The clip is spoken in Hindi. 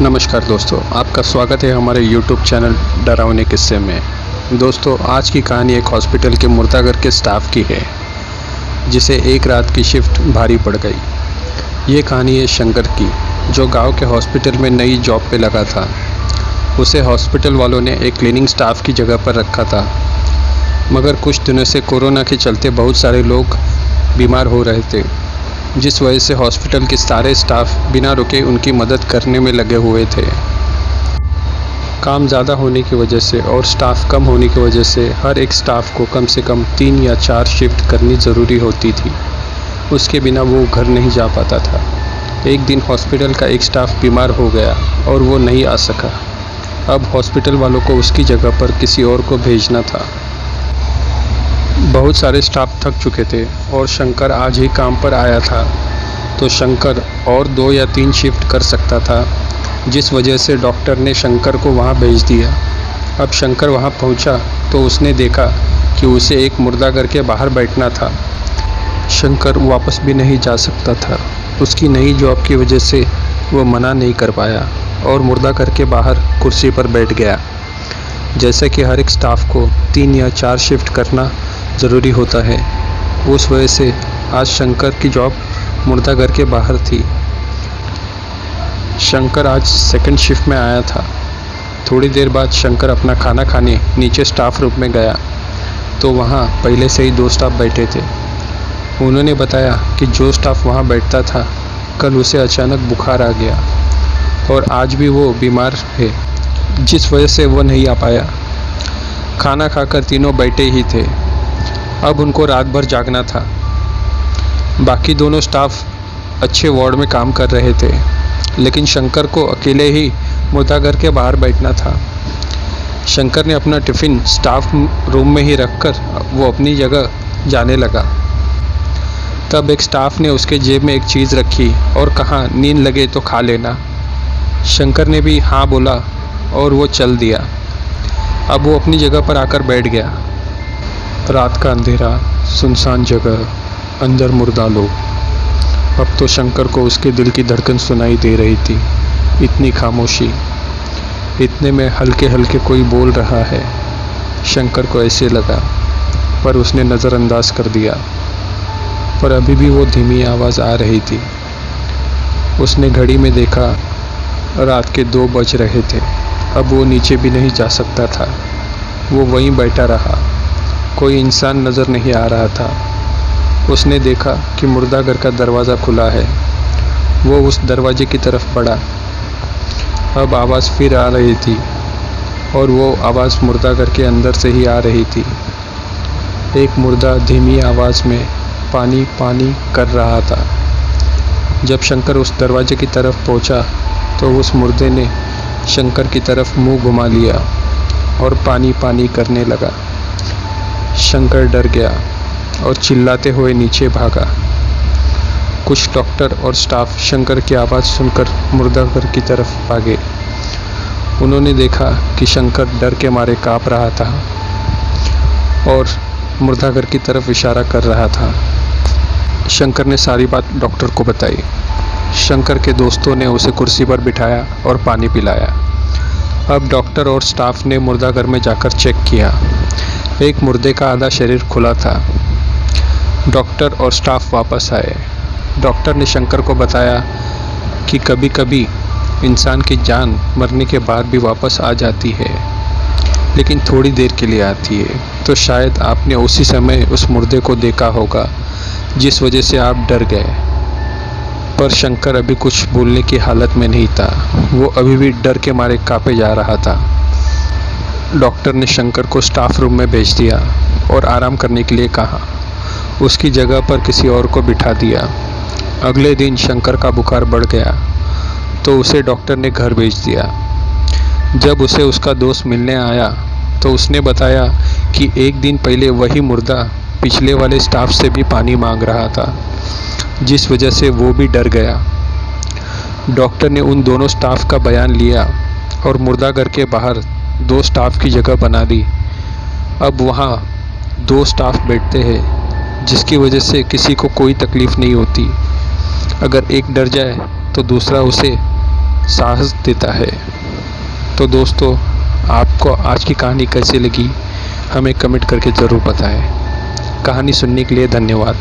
नमस्कार दोस्तों, आपका स्वागत है हमारे YouTube चैनल डरावने किस्से में। दोस्तों, आज की कहानी एक हॉस्पिटल के मुर्दाघर के स्टाफ की है जिसे एक रात की शिफ्ट भारी पड़ गई। ये कहानी है शंकर की, जो गांव के हॉस्पिटल में नई जॉब पे लगा था। उसे हॉस्पिटल वालों ने एक क्लीनिंग स्टाफ की जगह पर रखा था, मगर कुछ दिनों से कोरोना के चलते बहुत सारे लोग बीमार हो रहे थे, जिस वजह से हॉस्पिटल के सारे स्टाफ बिना रुके उनकी मदद करने में लगे हुए थे। काम ज़्यादा होने की वजह से और स्टाफ कम होने की वजह से हर एक स्टाफ को कम से कम 3 या 4 शिफ्ट करनी ज़रूरी होती थी। उसके बिना वो घर नहीं जा पाता था। एक दिन हॉस्पिटल का एक स्टाफ बीमार हो गया और वो नहीं आ सका। अब हॉस्पिटल वालों को उसकी जगह पर किसी और को भेजना था। बहुत सारे स्टाफ थक चुके थे और शंकर आज ही काम पर आया था, तो शंकर और 2 या 3 शिफ्ट कर सकता था, जिस वजह से डॉक्टर ने शंकर को वहां भेज दिया। अब शंकर वहां पहुंचा तो उसने देखा कि उसे एक मुर्दाघर के बाहर बैठना था। शंकर वापस भी नहीं जा सकता था। उसकी नई जॉब की वजह से वो मना नहीं कर पाया और मुर्दाघर के बाहर कुर्सी पर बैठ गया। जैसे कि हर एक स्टाफ को 3 या 4 शिफ्ट करना ज़रूरी होता है, उस वजह से आज शंकर की जॉब मुर्दाघर के बाहर थी। शंकर आज सेकंड शिफ्ट में आया था। थोड़ी देर बाद शंकर अपना खाना खाने नीचे स्टाफ रूम में गया तो वहाँ पहले से ही 2 स्टाफ बैठे थे। उन्होंने बताया कि जो स्टाफ वहाँ बैठता था, कल उसे अचानक बुखार आ गया और आज भी वो बीमार है, जिस वजह से वो नहीं आ पाया। खाना खाकर तीनों बैठे ही थे। अब उनको रात भर जागना था। बाकी दोनों स्टाफ अच्छे वार्ड में काम कर रहे थे, लेकिन शंकर को अकेले ही मुर्दाघर के बाहर बैठना था। शंकर ने अपना टिफ़िन स्टाफ रूम में ही रखकर वो अपनी जगह जाने लगा। तब एक स्टाफ ने उसके जेब में एक चीज़ रखी और कहा, नींद लगे तो खा लेना। शंकर ने भी हाँ बोला और वो चल दिया। अब वो अपनी जगह पर आकर बैठ गया। रात का अंधेरा, सुनसान जगह, अंदर मुर्दा लोग। अब तो शंकर को उसके दिल की धड़कन सुनाई दे रही थी। इतनी खामोशी, इतने में हल्के हल्के कोई बोल रहा है। शंकर को ऐसे लगा, पर उसने नज़रअंदाज कर दिया। पर अभी भी वो धीमी आवाज़ आ रही थी। उसने घड़ी में देखा, रात के 2 बज रहे थे। अब वो नीचे भी नहीं जा सकता था। वो वहीं बैठा रहा। कोई इंसान नज़र नहीं आ रहा था। उसने देखा कि मुर्दाघर का दरवाज़ा खुला है। वो उस दरवाजे की तरफ बढ़ा। अब आवाज़ फिर आ रही थी और वो आवाज़ मुर्दाघर के अंदर से ही आ रही थी। एक मुर्दा धीमी आवाज़ में पानी पानी कर रहा था। जब शंकर उस दरवाजे की तरफ पहुंचा तो उस मुर्दे ने शंकर की तरफ मुंह घुमा लिया और पानी पानी करने लगा। शंकर डर गया और चिल्लाते हुए नीचे भागा। कुछ डॉक्टर और स्टाफ शंकर की आवाज़ सुनकर मुर्दाघर की तरफ भागे। उन्होंने देखा कि शंकर डर के मारे काँप रहा था और मुर्दाघर की तरफ इशारा कर रहा था। शंकर ने सारी बात डॉक्टर को बताई। शंकर के दोस्तों ने उसे कुर्सी पर बिठाया और पानी पिलाया। अब डॉक्टर और स्टाफ ने मुर्दाघर में जाकर चेक किया। एक मुर्दे का आधा शरीर खुला था। डॉक्टर और स्टाफ वापस आए। डॉक्टर ने शंकर को बताया कि कभी कभी इंसान की जान मरने के बाद भी वापस आ जाती है, लेकिन थोड़ी देर के लिए आती है। तो शायद आपने उसी समय उस मुर्दे को देखा होगा, जिस वजह से आप डर गए। पर शंकर अभी कुछ बोलने की हालत में नहीं था। वो अभी भी डर के मारे कांपे जा रहा था। डॉक्टर ने शंकर को स्टाफ रूम में भेज दिया और आराम करने के लिए कहा। उसकी जगह पर किसी और को बिठा दिया। अगले दिन शंकर का बुखार बढ़ गया तो उसे डॉक्टर ने घर भेज दिया। जब उसे उसका दोस्त मिलने आया तो उसने बताया कि एक दिन पहले वही मुर्दा पिछले वाले स्टाफ से भी पानी मांग रहा था, जिस वजह से वो भी डर गया। डॉक्टर ने उन दोनों स्टाफ का बयान लिया और मुर्दाघर के बाहर 2 स्टाफ की जगह बना दी। अब वहाँ 2 स्टाफ बैठते हैं, जिसकी वजह से किसी को कोई तकलीफ़ नहीं होती। अगर एक डर जाए तो दूसरा उसे साहस देता है। तो दोस्तों, आपको आज की कहानी कैसी लगी हमें कमेंट करके ज़रूर बताएं। कहानी सुनने के लिए धन्यवाद।